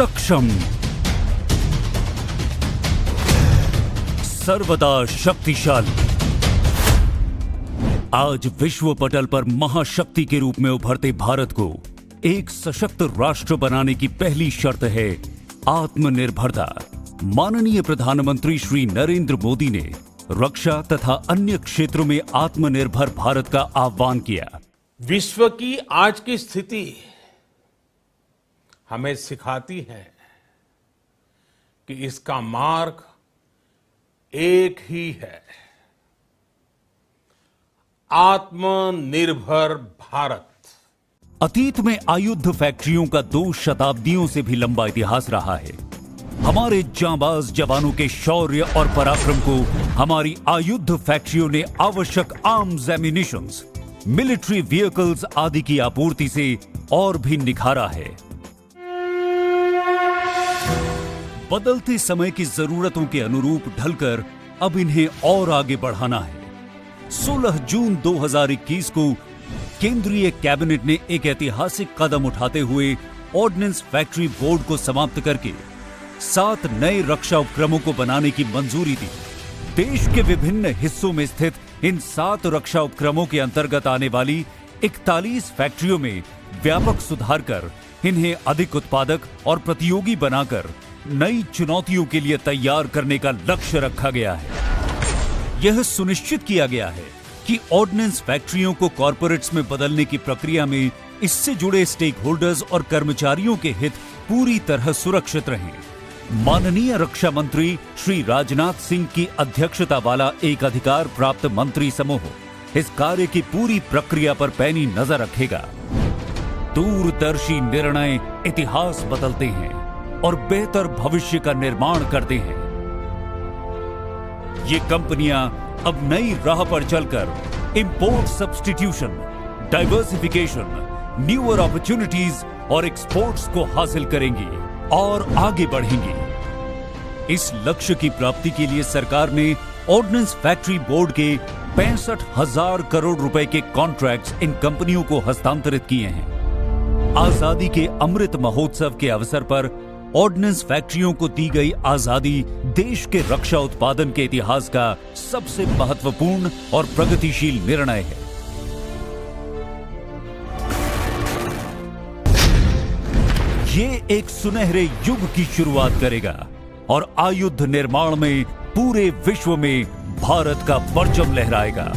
सक्षम, सर्वदा शक्तिशाली। आज विश्व पटल पर महाशक्ति के रूप में उभरते भारत को एक सशक्त राष्ट्र बनाने की पहली शर्त है आत्मनिर्भरता। माननीय प्रधानमंत्री श्री नरेंद्र मोदी ने रक्षा तथा अन्य क्षेत्रों में आत्मनिर्भर भारत का आह्वान किया। विश्व की आज की स्थिति हमें सिखाती है कि इसका मार्ग एक ही है, आत्मनिर्भर भारत। अतीत में आयुध फैक्ट्रियों का 2 शताब्दियों से भी लंबा इतिहास रहा है। हमारे जांबाज जवानों के शौर्य और पराक्रम को हमारी आयुध फैक्ट्रियों ने आवश्यक आर्म्स, एम्युनिशंस, मिलिट्री व्हीकल्स आदि की आपूर्ति से और भी निखारा है। बदलते समय की जरूरतों के अनुरूप ढलकर अब इन्हें और आगे बढ़ाना है। 16 जून 2021 को केंद्रीय कैबिनेट ने एक ऐतिहासिक कदम उठाते हुए ऑर्डिनेंस फैक्ट्री बोर्ड को समाप्त करके 7 नए रक्षा उपक्रमों को बनाने की मंजूरी दी। देश के विभिन्न हिस्सों में स्थित इन 7 रक्षा उपक्रमों के अंतर्गत आने वाली 41 फैक्ट्रियों में व्यापक सुधार कर इन्हें अधिक उत्पादक और प्रतियोगी बनाकर नई चुनौतियों के लिए तैयार करने का लक्ष्य रखा गया है। यह सुनिश्चित किया गया है कि ऑर्डिनेंस फैक्ट्रियों को कॉर्पोरेट्स में बदलने की प्रक्रिया में इससे जुड़े स्टेक होल्डर्स और कर्मचारियों के हित पूरी तरह सुरक्षित रहें। माननीय रक्षा मंत्री श्री राजनाथ सिंह की अध्यक्षता वाला एक अधिकार प्राप्त मंत्री समूह इस कार्य की पूरी प्रक्रिया पर पैनी नजर रखेगा। दूरदर्शी निर्णय इतिहास बदलते हैं और बेहतर भविष्य का निर्माण करते हैं। ये कंपनियां अब नई राह पर चलकर import substitution, diversification, newer opportunities और एक्सपोर्ट्स को हासिल करेंगी और आगे बढ़ेंगी। इस लक्ष्य की प्राप्ति के लिए सरकार ने ऑर्डिनेंस फैक्ट्री बोर्ड के 65,000 करोड़ रुपए के कॉन्ट्रैक्ट्स इन कंपनियों को हस्तांतरित किए हैं। आजादी के अमृत महोत्सव के अवसर पर ऑर्डिनेंस फैक्ट्रियों को दी गई आजादी देश के रक्षा उत्पादन के इतिहास का सबसे महत्वपूर्ण और प्रगतिशील निर्णय है। ये एक सुनहरे युग की शुरुआत करेगा और आयुध निर्माण में पूरे विश्व में भारत का परचम लहराएगा।